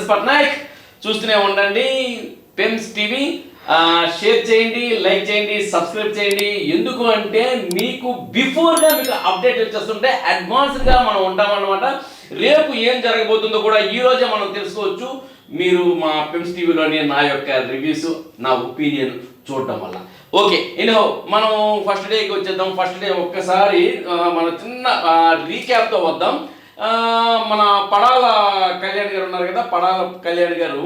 SS Patnaik. చూస్తూనే ఉండండి పెమ్స్ TV. Share చేయండి, లైక్ చేయండి, సబ్స్క్రైబ్ చేయండి. ఎందుకు అంటే మీకు బిఫోర్గా మీకు అప్డేట్ వచ్చేస్తుంటే అడ్వాన్స్డ్గా మనం ఉంటామన్నమాట. రేపు ఏం జరగబోతుందో కూడా ఈ రోజే మనం తెలుసుకోవచ్చు. మీరు మా పెమ్స్ టీవీలోని నా యొక్క రివ్యూస్, నా ఒపీనియన్ చూడటం వల్ల. ఓకే, ఇనో మనం ఫస్ట్ డేకి వచ్చేద్దాం. ఫస్ట్ డే ఒక్కసారి మన చిన్న రీక్యాప్తో వద్దాం. మన పడాల కళ్యాణ్ గారు ఉన్నారు కదా, పడాల కళ్యాణ్ గారు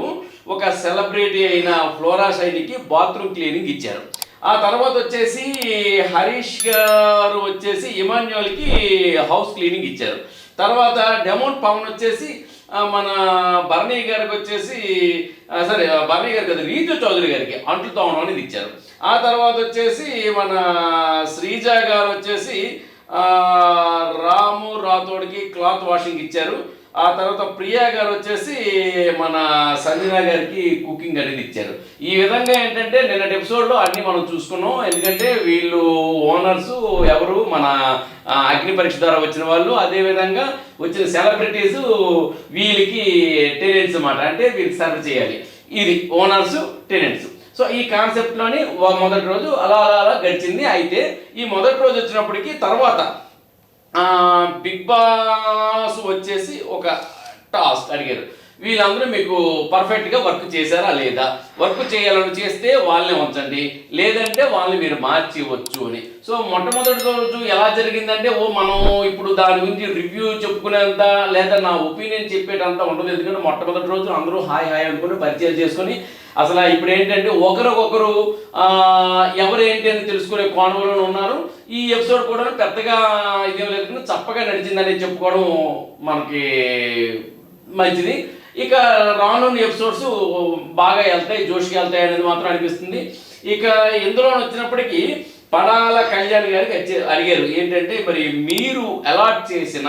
ఒక సెలబ్రిటీ అయిన ఫ్లోరా శైలికి బాత్రూమ్ క్లీనింగ్ ఇచ్చారు. ఆ తర్వాత వచ్చేసి హరీష్ గారు వచ్చేసి ఇమాన్యుయల్కి హౌస్ క్లీనింగ్ ఇచ్చారు. తర్వాత డెమోన్ పవన్ వచ్చేసి మన భరణి గారికి వచ్చేసి భరణి గారికి కదా, రీతు చౌదరి గారికి అంట్లు తోమడం అనేది ఇచ్చారు. ఆ తర్వాత వచ్చేసి మన శ్రీజ గారు వచ్చేసి రాము రాథోడ్కి క్లాత్ వాషింగ్ ఇచ్చారు. ఆ తర్వాత ప్రియా గారు వచ్చేసి మన సంజన గారికి కుకింగ్ అనేది ఇచ్చారు. ఈ విధంగా ఏంటంటే నిన్నటి ఎపిసోడ్లో అన్నీ మనం చూసుకున్నాం. ఎందుకంటే వీళ్ళు ఓనర్సు ఎవరు, మన అగ్ని పరీక్ష ద్వారా వచ్చిన వాళ్ళు, అదేవిధంగా వచ్చిన సెలబ్రిటీస్ వీళ్ళకి టెనెంట్స్ అన్నమాట. అంటే వీళ్ళకి సర్వ్ చేయాలి. ఇది ఓనర్స్ టెనెంట్స్. సో ఈ కాన్సెప్ట్లోని మొదటి రోజు అలా అలా అలా గడిచింది. అయితే ఈ మొదటి రోజు వచ్చినప్పటికీ తర్వాత బిగ్ బాస్ వచ్చేసి ఒక టాస్క్ అడిగారు. వీళ్ళందరూ మీకు పర్ఫెక్ట్గా వర్క్ చేశారా లేదా, వర్క్ చేయాలని చేస్తే వాళ్ళని ఉంచండి, లేదంటే వాళ్ళని మీరు మార్చివచ్చు అని. సో మొట్టమొదటి రోజు ఎలా జరిగిందంటే మనం ఇప్పుడు దాని గురించి రివ్యూ చెప్పుకునేంత లేదా నా ఒపీనియన్ చెప్పేటంత ఉండదు. ఎందుకంటే మొట్టమొదటి రోజు అందరూ హాయ్ హాయ్ అనుకుని పరిచయం చేసుకొని అసలు ఇప్పుడు ఏంటంటే ఒకరికొకరు ఎవరేంటి అని తెలుసుకునే కోణంలో ఉన్నారు. ఈ ఎపిసోడ్ కూడా పెద్దగా ఇదేం లేదు, చప్పగా నడిచిందని చెప్పుకోవడం మనకి మంచిది. ఇక రానున్న ఎపిసోడ్స్ బాగా వెళ్తాయి, జోష్కి వెళ్తాయి అనేది మాత్రం అనిపిస్తుంది. ఇక ఇందులో వచ్చినప్పటికీ పడాల కళ్యాణ్ గారికి అడిగారు ఏంటంటే, మరి మీరు అలాట్ చేసిన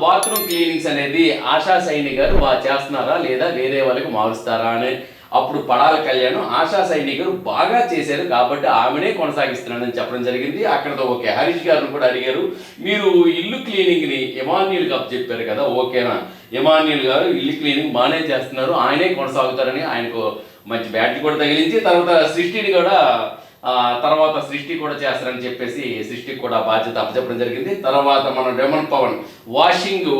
బాత్రూమ్ క్లీనింగ్స్ అనేది ఆశా సైని గారు బాగా చేస్తున్నారా లేదా వేరే వాళ్ళకి మారుస్తారా అని. అప్పుడు పడాల కళ్యాణ్ ఆశా సైని గారు బాగా చేశారు కాబట్టి ఆమెనే కొనసాగిస్తున్నానని చెప్పడం జరిగింది. అక్కడతో ఓకే. హరీష్ గారిని కూడా అడిగారు, మీరు ఇల్లు క్లీనింగ్ని ఎమాన్యుల్ గారు చెప్పారు కదా, ఓకేనా? ఎమాన్యుల్ గారు ఇల్లు క్లీనింగ్ బాగానే చేస్తున్నారు, ఆయనే కొనసాగుతారని ఆయనకు మంచి బ్యాట్ కూడా తగిలించి తర్వాత సృష్టి కూడా చేస్తారని చెప్పేసి సృష్టికి కూడా బాధ్యత అప్పచెప్పడం జరిగింది. తర్వాత మన డెమన్ పవన్ వాషింగ్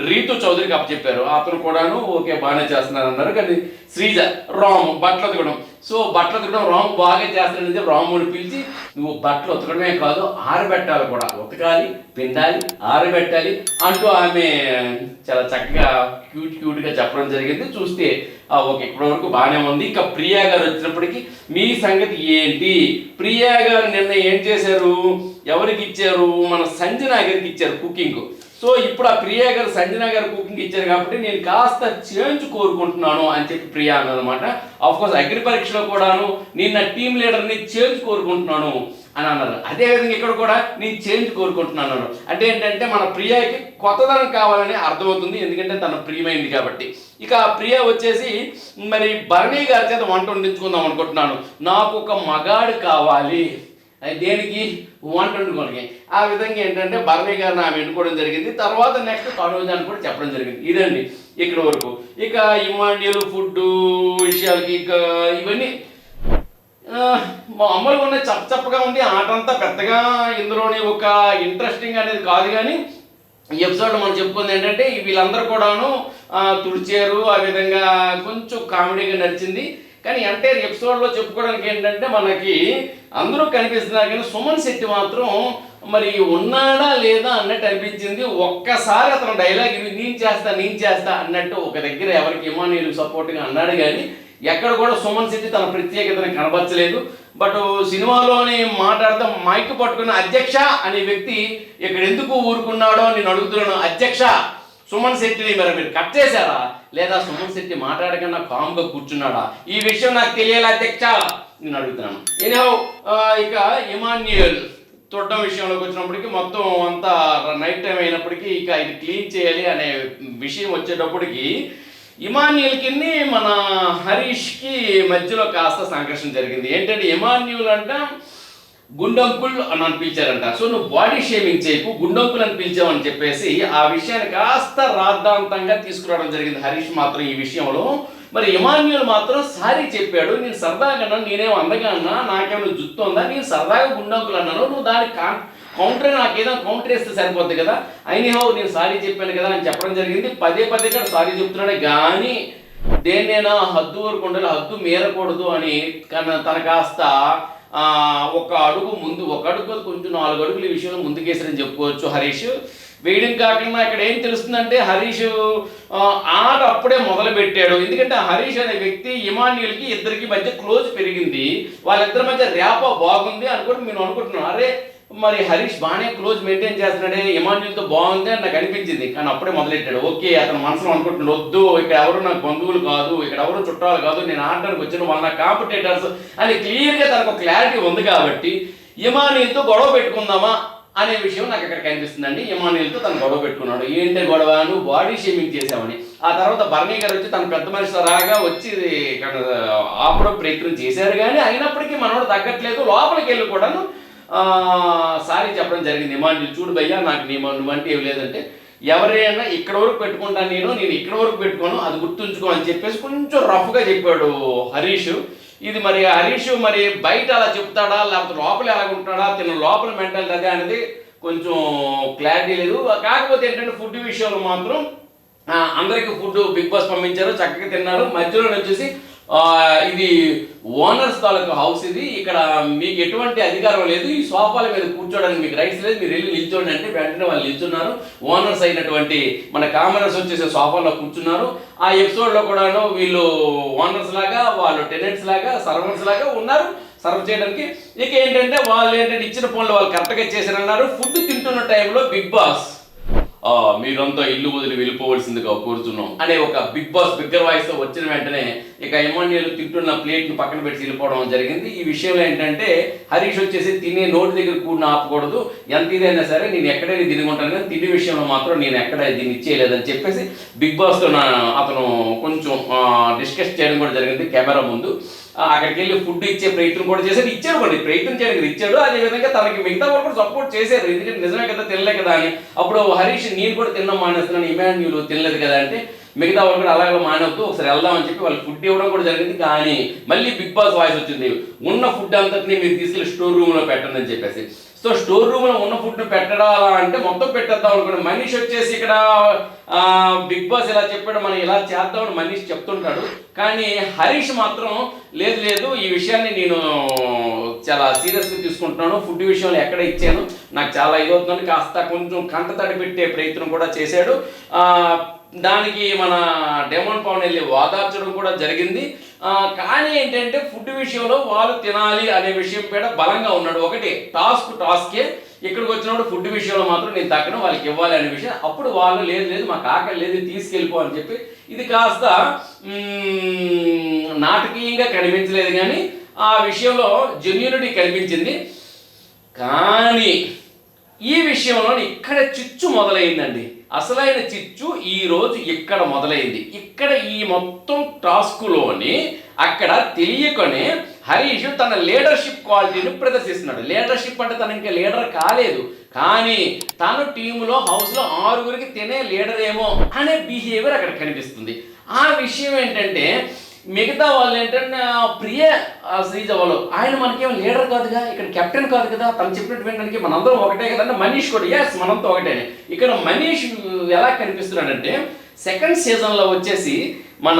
రీతు చౌదరికి అప్పచెప్పారు. అతను కూడాను ఓకే బాగానే చేస్తున్నారు అన్నారు. కానీ శ్రీజ రాము బట్టలు ఉతకడం, సో బట్టలు ఉతకడం రాము బాగా చేస్తాడని చెప్పి రాముని పిలిచి నువ్వు బట్టలు ఉతకడమే కాదు ఆరబెట్టాలి కూడా, ఉతకాలి, పిండాలి, ఆరబెట్టాలి అంటూ ఆమె చాలా చక్కగా క్యూట్గా చెప్పడం జరిగింది. చూస్తే ఓకే ఇప్పటి వరకు బాగానే ఉంది. ఇక ప్రియా గారు వచ్చినప్పటికీ మీ సంగతి ఏంటి? ప్రియా గారు నిన్న ఏం చేశారు, ఎవరికి ఇచ్చారు? మన సంజన గారికి ఇచ్చారు కుకింగ్. సో ఇప్పుడు ఆ ప్రియా గారు సంజన గారు కుకింగ్ ఇచ్చారు కాబట్టి నేను కాస్త చేంజ్ కోరుకుంటున్నాను అని చెప్పి ప్రియా అన్నమాట. ఆఫ్కోర్స్ అగ్ని పరీక్షలో కూడాను నేను నా టీం లీడర్ని చేంజ్ కోరుకుంటున్నాను అని అన్నారు. అదేవిధంగా ఇక్కడ కూడా నేను చేంజ్ కోరుకుంటున్నాను అన్నారు. అంటే ఏంటంటే మన ప్రియాకి కొత్తదనం కావాలని అర్థమవుతుంది, ఎందుకంటే తన ప్రియమైంది కాబట్టి. ఇక ప్రియా వచ్చేసి మరి భరణి గారి చేత వంట వండించుకుందాం అనుకుంటున్నాను, నాకు ఒక మగాడు కావాలి. దేనికి? వంట వండుకోనికి. ఆ విధంగా ఏంటంటే భరణి గారిని ఆమె ఎన్నుకోవడం జరిగింది. తర్వాత నెక్స్ట్ తనుజాన్ని కూడా చెప్పడం జరిగింది. ఇదండి ఇక్కడ వరకు. ఇక ఇమాన్యుల్ ఫుడ్ విషయాలకి ఇక ఇవన్నీ మామూలుగా ఉన్నాయి, చప్పగా ఉంది. ఆట అంతా పెద్దగా ఇందులోనే ఒక ఇంట్రెస్టింగ్ అనేది కాదు. కానీ ఈ ఎపిసోడ్ మనం చెప్పుకుంది ఏంటంటే వీళ్ళందరూ కూడాను తుడిచారు, ఆ విధంగా కొంచెం కామెడీగా నడిచింది. కానీ ఎంటైర్ ఎపిసోడ్లో చెప్పుకోవడానికి ఏంటంటే మనకి అందరూ కనిపిస్తున్నారు కానీ సుమన్ శెట్టి మాత్రం మరి ఉన్నాడా లేదా అన్నట్టు అనిపించింది. ఒక్కసారి అతను డైలాగ్ నేను చేస్తా అన్నట్టు ఒక దగ్గర ఎవరికి ఇమాన్యుల్ సపోర్ట్గా అన్నాడు కానీ ఎక్కడ కూడా సుమన్ శెట్టి తన ప్రత్యేకతను కనబరచలేదు. బట్ సినిమాలోని మాట్లాడుతూ మైక్ పట్టుకున్న అధ్యక్ష అనే వ్యక్తి ఇక్కడ ఎందుకు ఊరుకున్నాడో నేను అడుగుతున్నాను. అధ్యక్ష సుమన్ శెట్టిని మీరు కట్ చేశారా లేదా సుమన్ శెట్టి మాట్లాడకుండా కామ్గా కూర్చున్నాడా? ఈ విషయం నాకు తెలియాలి అధ్యక్ష, నేను అడుగుతున్నాను. ఇక ఇమాన్యుయల్ చూడడం విషయంలోకి వచ్చినప్పటికీ మొత్తం అంతా నైట్ టైం అయినప్పటికీ ఇక ఇది క్లీన్ చేయాలి అనే విషయం వచ్చేటప్పటికి ఇమాన్యుల్కి మన హరీష్కి మధ్యలో కాస్త సంఘర్షణ జరిగింది. ఏంటంటే ఇమాన్యుల్ అంట గుండంకుల్ అని పిలిచారంట. సో నువ్వు బాడీ షేమింగ్ చేయకు, గుండంకుల్ అని పిలిచావు అని చెప్పేసి ఆ విషయాన్ని కాస్త రాద్ధాంతంగా తీసుకురావడం జరిగింది హరీష్ మాత్రం ఈ విషయంలో. మరి ఇమాన్యుల్ మాత్రం సారీ చెప్పాడు, నేను సరదాగా అన్నాను, నేనేం అందగా అన్నా, నాకేమైనా జుత్తు ఉందా, నేను సరదాగా గుండంకుల్ అన్నాను, నువ్వు దానికి కౌంటర్ నాకేదో కౌంటర్ వేస్తే సరిపోద్ది కదా, అయినా నేను సారీ చెప్పాను కదా అని చెప్పడం జరిగింది. పదే కూడా సారీ చెప్తున్నాడే కానీ దేన్నైనా హద్దు వరకు ఉండాలి, హద్దు మీరకూడదు అని తన కాస్త ఒక అడుగు ముందు, ఒక అడుగు కొంచెం 4 అడుగులు ఈ విషయంలో ముందుకేసారని చెప్పుకోవచ్చు హరీష్. వేయడం కాకుండా ఇక్కడ ఏం తెలుస్తుందంటే హరీష్ ఆట అప్పుడే మొదలు పెట్టాడు. ఎందుకంటే హరీష్ అనే వ్యక్తి ఇమాన్యుల్కి ఇద్దరికి మధ్య క్లోజ్ పెరిగింది, వాళ్ళిద్దరి మధ్య ర్యాపో బాగుంది అనుకోండి నేను అనుకుంటున్నాను. అరే మరి హరీష్ బాగానే క్లోజ్ మెయింటైన్ చేస్తున్నాడే, ఇమాన్యుల్తో బాగుంది అని నాకు అనిపించింది. కానీ అప్పుడే మొదలెట్టాడు. ఓకే అతను మనసులో అనుకుంటున్నాడు, వద్దు ఇక్కడ ఎవరు నాకు బంధువులు కాదు, ఇక్కడ ఎవరు చుట్టాలు కాదు, నేను ఆడడానికి వచ్చిన వాళ్ళ నా కాంపిటేటర్స్ అని క్లియర్గా తనకు క్లారిటీ ఉంది కాబట్టి ఇమాన్యుల్తో గొడవ పెట్టుకుందామా అనే విషయం నాకు ఇక్కడ కనిపిస్తుందండి. ఇమాన్యుల్తో తను గొడవ పెట్టుకున్నాడు. ఏంటి గొడవ, నువ్వు బాడీ షేమింగ్ చేసావని. ఆ తర్వాత బర్నీ గారు వచ్చి తన పెద్ద మనిషి రాగా వచ్చి ఆపడం ప్రయత్నం చేశారు కానీ అయినప్పటికీ మనోడు తగ్గట్లేదు. లోపలికి వెళ్ళి కూడాను సారీ చెప్పడం జరిగింది. ఇమాన్యుల్ చూడు భయ్యా నాకు నువ్వంటే ఏం లేదంటే, ఎవరైనా ఇక్కడ వరకు పెట్టుకుంటాను, నేను ఇక్కడ వరకు పెట్టుకోను, అది గుర్తుంచుకో అని చెప్పేసి కొంచెం రఫ్గా చెప్పాడు హరీష్. ఇది మరి హరీష్ మరి బయట అలా చెప్తాడా లేకపోతే లోపల ఎలాగుంటాడా, తిన్న లోపల మెంటాలిటీ అదే అనేది కొంచెం క్లారిటీ లేదు. కాకపోతే ఏంటంటే ఫుడ్ విషయంలో మాత్రం అందరికీ ఫుడ్ బిగ్ బాస్ పంపించారు, చక్కగా తిన్నారు. మధ్యలో వచ్చేసి ఇది ఓనర్స్ తాలూకు హౌస్, ఇది ఇక్కడ మీకు ఎటువంటి అధికారం లేదు, ఈ సోఫాల మీద కూర్చోడానికి మీకు రైట్స్ లేదు, మీరు వెళ్ళి నిల్చోండి అంటే వెంటనే వాళ్ళు నిల్చున్నారు. ఓనర్స్ అయినటువంటి మన కామనర్స్ వచ్చేసి సోఫాలో కూర్చున్నారు. ఆ ఎపిసోడ్లో కూడాను వీళ్ళు ఓనర్స్ లాగా, వాళ్ళు టెనెంట్స్ లాగా, సర్వెంట్స్ లాగా ఉన్నారు సర్వ్ చేయడానికి. ఇక ఏంటంటే వాళ్ళు ఏంటంటే ఇచ్చిన పనులు వాళ్ళు కరెక్ట్గా చేశారన్నారు. ఫుడ్ తింటున్న టైంలో బిగ్ బాస్ మీరంతా ఇల్లు వదిలి వెళ్ళిపోవలసిందిగా కోరుతున్నాం అనే ఒక బిగ్ బాస్ బిగ్గర్ వాయిస్తో వచ్చిన వెంటనే ఇక ఇమాన్యుల్ తింటున్న ప్లేట్ను పక్కన పెట్టి వెళ్ళిపోవడం జరిగింది. ఈ విషయంలో ఏంటంటే హరీష్ వచ్చేసి తినే నోటి దగ్గర కూడా ఆపకూడదు, ఎంత ఇదైనా సరే నేను ఎక్కడైనా తినుకుంటాను కానీ తిండి విషయంలో మాత్రం నేను ఎక్కడ దీన్ని ఇచ్చేయలేదని చెప్పేసి బిగ్ బాస్తో అతను కొంచెం డిస్కస్ చేయడం కూడా జరిగింది కెమెరా ముందు. అక్కడికి వెళ్ళి ఫుడ్ ఇచ్చే ప్రయత్నం కూడా చేశారు, ఇచ్చారు కూడా ప్రయత్నం చేయడానికి ఇచ్చాడు. అదేవిధంగా తనకి మిగతా వాళ్ళు కూడా సపోర్ట్ చేశారు, ఎందుకంటే నిజమే కదా తినలే కదా అని. అప్పుడు హరీష్ నేను కూడా తినడం మానేస్తున్నాను, ఇమాన్యుల్ తినలేదు కదా అంటే మిగతా వాళ్ళు కూడా అలాగే మానవద్దు ఒకసారి వెళ్దామని చెప్పి వాళ్ళు ఫుడ్ ఇవ్వడం కూడా జరిగింది. కానీ మళ్ళీ బిగ్ బాస్ వాయిస్ వచ్చింది, ఉన్న ఫుడ్ అంతటిని మీరు తీసుకెళ్ళి స్టోర్ రూమ్లో పెట్టండి అని చెప్పేసి. సో స్టోర్ రూమ్లో ఉన్న ఫుడ్ని పెట్టడాలా అంటే మొత్తం పెట్టేద్దాం అనుకోండి. మనీష్ వచ్చేసి ఇక్కడ బిగ్ బాస్ ఇలా చెప్పాడు మనం ఇలా చేద్దామని మనీష్ చెప్తుంటాడు, కానీ హరీష్ మాత్రం లేదు ఈ విషయాన్ని నేను చాలా సీరియస్గా తీసుకుంటున్నాను, ఫుడ్ విషయంలో ఎక్కడ ఇచ్చాను నాకు చాలా ఇదవుతుందని కాస్త కొంచెం కంట తడి పెట్టే ప్రయత్నం కూడా చేశాడు. దానికి మన డెమోన్ పవన్ వెళ్ళి వాదార్చడం కూడా జరిగింది. కానీ ఏంటంటే ఫుడ్ విషయంలో వాళ్ళు తినాలి అనే విషయం కూడా బలంగా ఉన్నాడు. ఒకటి టాస్కే, ఇక్కడికి వచ్చినప్పుడు ఫుడ్ విషయంలో మాత్రం నేను తగ్గను, వాళ్ళకి ఇవ్వాలి అనే విషయం. అప్పుడు వాళ్ళు లేదు మాకు ఆకలి లేదు తీసుకెళ్ళిపో అని చెప్పి ఇది కాస్త నాటకీయంగా కనిపించలేదు కానీ ఆ విషయంలో జెన్యూనిటీ కనిపించింది. కానీ ఈ విషయంలో ఇక్కడ చిచ్చు మొదలైందండి. అసలైన చిచ్చు ఈరోజు ఇక్కడ మొదలైంది. ఇక్కడ ఈ మొత్తం టాస్క్లోని అక్కడ తెలియకనే హరీష్ తన లీడర్షిప్ క్వాలిటీని ప్రదర్శిస్తున్నాడు. లీడర్షిప్ అంటే తను ఇంకా లీడర్ కాలేదు, కానీ తను టీంలో హౌస్లో 6గురికి తినే లీడర్ ఏమో అనే బిహేవియర్ అక్కడ కనిపిస్తుంది. ఆ విషయం ఏంటంటే మిగతా వాళ్ళు ఏంటంటే ప్రియ శ్రీజ వాళ్ళు ఆయన మనకేం లీడర్ కాదుగా, ఇక్కడ కెప్టెన్ కాదు కదా, తను చెప్పినట్టు వినడానికి మనందరం ఒకటే కదంటే మనీష్ కూడా ఎస్ మనంతో ఒకటే. ఇక్కడ మనీష్ ఎలా కనిపిస్తున్నాడంటే సెకండ్ సీజన్లో వచ్చేసి మన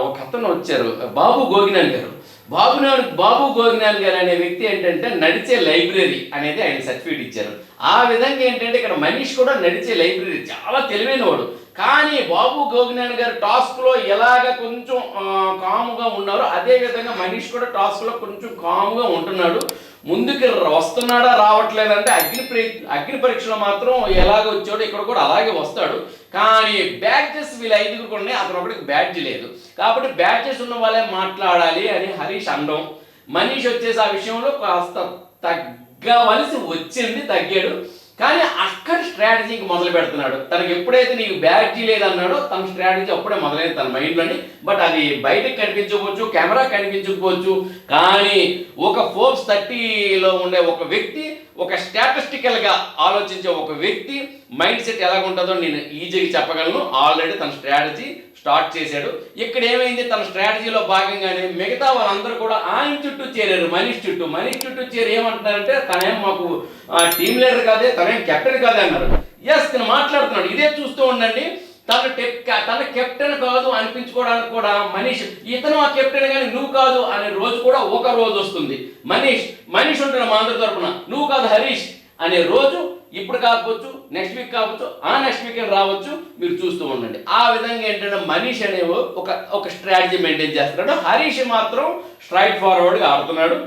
ఒక అతను వచ్చారు బాబు గోగినాన్ గారు. బాబు గోగినాన్ గారు అనే వ్యక్తి ఏంటంటే నడిచే లైబ్రరీ అనేది ఆయన సర్టిఫికేట్ ఇచ్చారు. ఆ విధంగా ఏంటంటే ఇక్కడ మనీష్ కూడా నడిచే లైబ్రరీ, చాలా తెలివైన వాడు. కానీ బాబు గోగినాన్ గారు టాస్క్లో ఎలాగ కొంచెం కామ్గా ఉన్నారో అదేవిధంగా మనీష్ కూడా టాస్క్లో కొంచెం కామ్గా ఉంటున్నాడు. ముందుకు వస్తున్నాడా రావట్లేదంటే అగ్ని పరీక్షలో మాత్రం ఎలాగ వచ్చాడో ఇక్కడ కూడా అలాగే వస్తాడు. కానీ బ్యాడ్జెస్ వీళ్ళు 5గురు ఉన్నాయి, అతను ఒకటికి బ్యాడ్జ్ లేదు కాబట్టి బ్యాడ్జెస్ ఉన్న వాళ్ళే మాట్లాడాలి అని హరీష్ అనడం. మనీష్ వచ్చేసి ఆ విషయంలో కాస్త తగ్గవలసి వచ్చింది, తగ్గాడు. కానీ అక్కడ స్ట్రాటజీకి మొదలు పెడుతున్నాడు. తనకి ఎప్పుడైతే నీకు బ్యాటరీ లేదన్నాడో తన స్ట్రాటజీ అప్పుడే మొదలైంది తన మైండ్లోని. బట్ అది బయటకు కనిపించకపోవచ్చు, కెమెరా కనిపించకపోవచ్చు, కానీ ఒక ఫోర్బ్స్ 30లో ఉండే ఒక వ్యక్తి, ఒక స్టాటిస్టికల్గా ఆలోచించే ఒక వ్యక్తి మైండ్ సెట్ ఎలాగ ఉంటుందో నేను ఈజీగా చెప్పగలను. ఆల్రెడీ తన స్ట్రాటజీ స్టార్ట్ చేశాడు. ఇక్కడ ఏమైంది, తన స్ట్రాటజీలో భాగంగానే మిగతా వాళ్ళందరూ కూడా ఆయన చుట్టూ చేరారు, మనీష్ చుట్టూ చేరి ఏమంటున్నారంటే తనేం మాకు టీం లీడర్ కాదే, తనేం కెప్టెన్ కాదే అన్నారు. ఎస్, తను మాట్లాడుతున్నాడు. ఇదే చూస్తూ ఉండండి. తన కెప్టెన్ కాదు అనిపించుకోవడానికి కూడా మనీష్, ఇతను ఆ కెప్టెన్ కానీ నువ్వు కాదు అనే రోజు కూడా ఒక రోజు వస్తుంది. మనీష్ ఉంటున్న మా అందరి తరపున నువ్వు కాదు హరీష్ అనే రోజు ఇప్పుడు కాకపోవచ్చు, నెక్స్ట్ వీక్ కావచ్చు, ఆ నెక్స్ట్ వీకెండ్ రావచ్చు. మీరు చూస్తూ ఉండండి. ఆ విధంగా ఏంటంటే మనీష్ అనే ఒక స్ట్రాటజీ మెయింటైన్ చేస్తున్నాడు. హరీష్ మాత్రం స్ట్రైట్ ఫార్వర్డ్గా ఆడుతున్నాడు.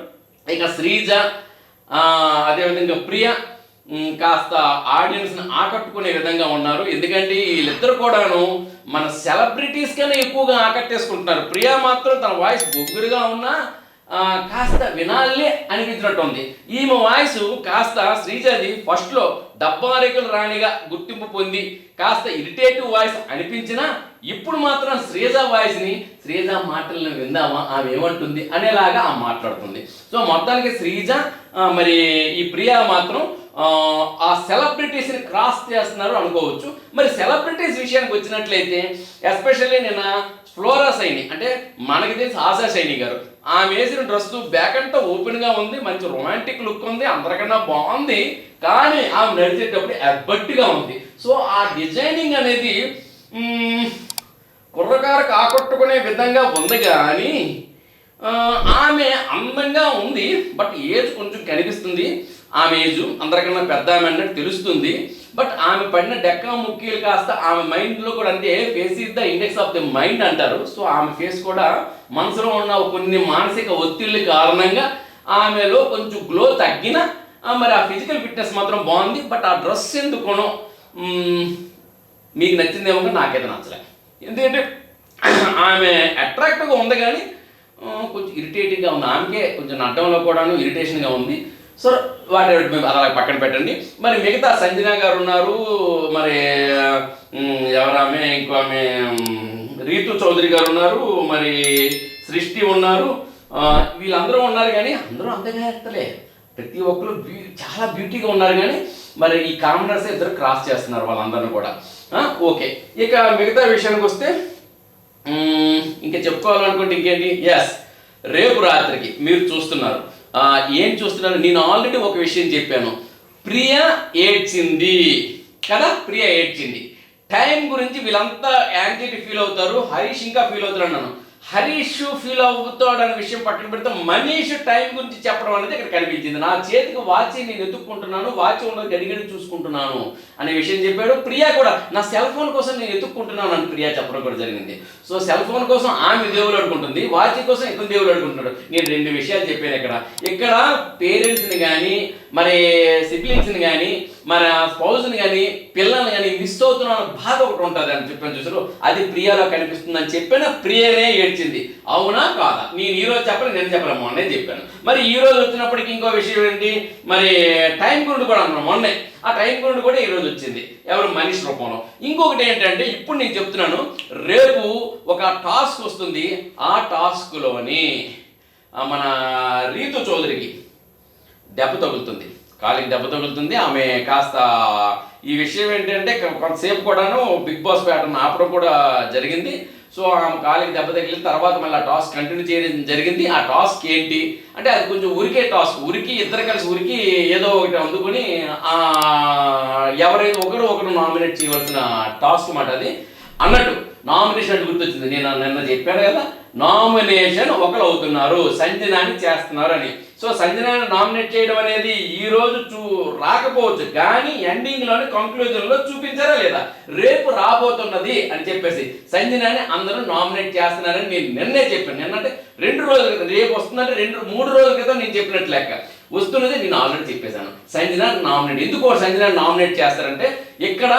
ఇక శ్రీజ, అదేవిధంగా ప్రియ కాస్త ఆడియన్స్ని ఆకట్టుకునే విధంగా ఉన్నారు. ఎందుకంటే వీళ్ళిద్దరు కూడాను మన సెలబ్రిటీస్ కన్నా ఎక్కువగా ఆకట్టేసుకుంటున్నారు. ప్రియా మాత్రం తన వాయిస్ బొగ్గురుగా ఉన్నా కాస్త వినాలే అనిపించినట్టు ఉంది. ఈమె వాయిస్ కాస్త శ్రీజది ఫస్ట్లో డబ్బారేకుల రాణిగా గుర్తింపు పొంది కాస్త ఇరిటేటివ్ వాయిస్ అనిపించినా ఇప్పుడు మాత్రం శ్రీజ మాటలను విందామా, ఆమె ఏమంటుంది అనేలాగా ఆమె మాట్లాడుతుంది. సో మొత్తానికి శ్రీజ మరి ఈ ప్రియా మాత్రం ఆ సెలబ్రిటీస్ని క్రాస్ చేస్తున్నారు అనుకోవచ్చు. మరి సెలబ్రిటీస్ విషయానికి వచ్చినట్లయితే ఎస్పెషల్లీ నిన్న ఫ్లోరా సైని, అంటే మనకి తెలిసి ఆశా సైని గారు, ఆమె వేసిన డ్రెస్ బ్యాక్ అంతా ఓపెన్గా ఉంది, మంచి రొమాంటిక్ లుక్ ఉంది, అందరికన్నా బాగుంది. కానీ ఆమె నడిచేటప్పుడు ఎబ్బట్టిగా ఉంది. సో ఆ డిజైనింగ్ అనేది కుర్రకారకు ఆకట్టుకునే విధంగా ఉంది. కానీ ఆమె అందంగా ఉంది, బట్ ఏజ్ కొంచెం కనిపిస్తుంది. ఆమె ఏజ్ అందరికన్నా పెద్ద ఆమె అన్నట్టు తెలుస్తుంది. బట్ ఆమె పడిన డెక్క ముక్కీలు కాస్త ఆమె మైండ్లో కూడా, అంటే face is the index of the mind అంటారు. సో ఆమె ఫేస్ కూడా మనసులో ఉన్న కొన్ని మానసిక ఒత్తిళ్ళ కారణంగా ఆమెలో కొంచెం గ్లో తగ్గిన, మరి ఆ ఫిజికల్ ఫిట్నెస్ మాత్రం బాగుంది. బట్ ఆ డ్రెస్ ఎందుకునో మీకు నచ్చిందేమో, నాకైతే నచ్చలే. ఎందుకంటే ఆమె అట్రాక్టివ్గా ఉంది కానీ కొంచెం ఇరిటేటింగ్గా ఉంది. ఆమెకే కొంచెం నడ్డంలో కూడాను ఇరిటేషన్గా ఉంది. సో వాటి అలా పక్కన పెట్టండి. మరి మిగతా సంజన గారు ఉన్నారు, మరి ఎవరామె, ఇంకో ఆమె రీతు చౌదరి గారు ఉన్నారు, మరి సృష్టి ఉన్నారు, వీళ్ళందరూ ఉన్నారు. కానీ అందరూ అందంగా ఎత్తలే, ప్రతి ఒక్కరు చాలా బ్యూటీగా ఉన్నారు. కానీ మరి ఈ కామనర్స్ ఇద్దరు క్రాస్ చేస్తున్నారు వాళ్ళందరినీ కూడా. ఓకే, ఇక మిగతా విషయానికి వస్తే ఇంకా చెప్పుకోవాలనుకుంటే ఇంకేంటి, ఎస్, రేపు రాత్రికి మీరు చూస్తున్నారు. ఏం చూస్తున్నారు, నేను ఆల్రెడీ ఒక విషయం చెప్పాను. ప్రియ ఏడ్చింది కదా, ప్రియ ఏడ్చింది. టైం గురించి వీళ్ళంతా యాంగ్జైటీ ఫీల్ అవుతారు, హరీష్ ఇంకా ఫీల్ అవుతారు అన్నాను. హరీష్ ఫీల్ అవుతాడు అనే విషయం పక్కన పెడితే మనీష్ టైం గురించి చెప్పడం అనేది ఇక్కడ కనిపించింది. నా చేతికి వాచ్ నేను ఎత్తుక్కుంటున్నాను, వాచ్ ఉన్నది గడిగడి చూసుకుంటున్నాను అనే విషయం చెప్పాడు. ప్రియా కూడా నా సెల్ ఫోన్ కోసం నేను ఎత్తుక్కుంటున్నాను అని ప్రియా చెప్పడం కూడా జరిగింది. సో సెల్ ఫోన్ కోసం ఆమె దేవుడు అడుకుంటుంది, వాచ్ కోసం ఇతను దేవుడు అడుకుంటున్నాడు. నేను రెండు విషయాలు చెప్పాను ఇక్కడ పేరెంట్స్ని కానీ, మరి సిబ్లింగ్స్ని కానీ, మరి స్పౌజ్ని కానీ, పిల్లల్ని కానీ మిస్ అవుతున్న బాధ ఒకటి ఉంటుంది అని చెప్పాను చూసారు. అది ప్రియాలో కనిపిస్తుందని చెప్పిన ప్రియనే ఏడ్చింది. అవునా కాదా? నేను ఈరోజు చెప్పను, నేను చెప్పను, మొన్నే చెప్పాను. మరి ఈ రోజు వచ్చినప్పటికీ ఇంకో విషయం ఏంటి, మరి టైం గురించి కూడా అన్నాను మొన్నే. ఆ టైం గురించి కూడా ఈరోజు వచ్చింది, ఎవరు మనీష్ రూపంలో. ఇంకొకటి ఏంటంటే ఇప్పుడు నేను చెప్తున్నాను, రేపు ఒక టాస్క్ వస్తుంది. ఆ టాస్క్లోని మన రీతు చౌదరికి దెబ్బ తగులుతుంది, కాలికి దెబ్బ తగులుతుంది. ఆమె కాస్త ఈ విషయం ఏంటంటే కొంతసేపు కూడాను బిగ్ బాస్ ప్యాటర్న్ ఆపడం కూడా జరిగింది. సో ఆమె కాలికి దెబ్బ తగిలిన తర్వాత మళ్ళీ ఆ టాస్క్ కంటిన్యూ చేయడం జరిగింది. ఆ టాస్క్ ఏంటి అంటే అది కొంచెం ఉరికే టాస్క్, ఇద్దరు కలిసి ఉరికి ఏదో ఒకటి అందుకొని ఎవరైతే ఒకరు నామినేట్ చేయవలసిన టాస్క్ మాట అది. అన్నట్టు నామినేషన్ అంటే గుర్తొచ్చింది, నేను నిన్న చెప్పాను కదా, నామినేషన్ ఒకరు అవుతున్నారు, సంజనాని చేస్తున్నారు అని. సో సంజనాని నామినేట్ చేయడం అనేది ఈ రోజు రాకపోవచ్చు, కానీ ఎండింగ్లోని కంక్లూజన్లో చూపించారా లేదా, రేపు రాబోతున్నది అని చెప్పేసి సంజనాని అందరూ నామినేట్ చేస్తున్నారని నేను నిన్నే చెప్పాను. నిన్నంటే 2 రోజుల క్రితం, రేపు వస్తుందంటే 3 రోజుల క్రితం నేను చెప్పినట్లు లెక్క. వస్తున్నది నేను ఆల్రెడీ చెప్పేశాను. సంజన నామినేట్ ఎందుకు సంజన నామినేట్ చేస్తారంటే, ఇక్కడ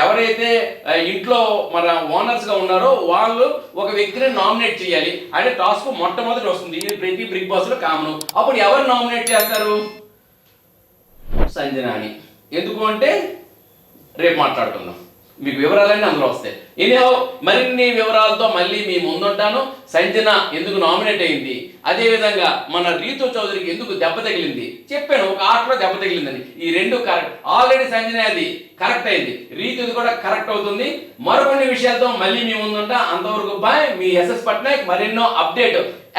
ఎవరైతే ఇంట్లో మన ఓనర్స్గా ఉన్నారో వాళ్ళు ఒక వ్యక్తిని నామినేట్ చేయాలి అనే టాస్క్ మొట్టమొదటి వస్తుంది. ఇది ప్రతి బిగ్ బాస్లో కామన్. అప్పుడు ఎవరు నామినేట్ చేస్తారు, సంజనాని. ఎందుకు అంటే రేపు మాట్లాడుకుందాం, మీకు వివరాలన్నీ అందులో వస్తాయి. ఎనీహౌ మరిన్ని వివరాలతో మళ్ళీ మీ ముందుంటాను. సంజన ఎందుకు నామినేట్ అయింది, అదేవిధంగా మన రీతు చౌదరికి ఎందుకు దెబ్బ తగిలింది చెప్పాను, ఒక ఆటలో దెబ్బ తగిలిందని. ఈ రెండు కరెక్ట్, ఆల్రెడీ సంజన అది కరెక్ట్ అయింది, రీతుది కూడా కరెక్ట్ అవుతుంది. మరికొన్ని విషయాలతో మళ్ళీ మీ ముందుంటా. అంతవరకు బాయ్, మీ ఎస్ఎస్ పట్నాయక్. మరెన్నో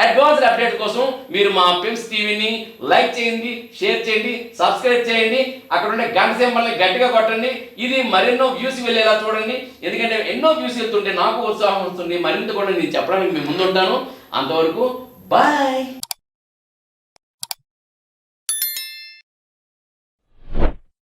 అడ్వాన్స్డ్ అప్డేట్ కోసం మీరు మా పిమ్స్ టీవీని లైక్ చేయండి, షేర్ చేయండి, సబ్స్క్రైబ్ చేయండి. అక్కడ ఉండే గంట సింబల్ని గట్టిగా కొట్టండి. ఇది మరెన్నో వ్యూస్ వెళ్ళేలా చూడండి. ఎందుకంటే ఎన్నో వ్యూస్ వెళ్తుంటే నాకు ఉత్సాహం వస్తుంది, మరింత కూడా నేను చెప్పడానికి మీ ముందుంటాను. అంతవరకు బాయ్.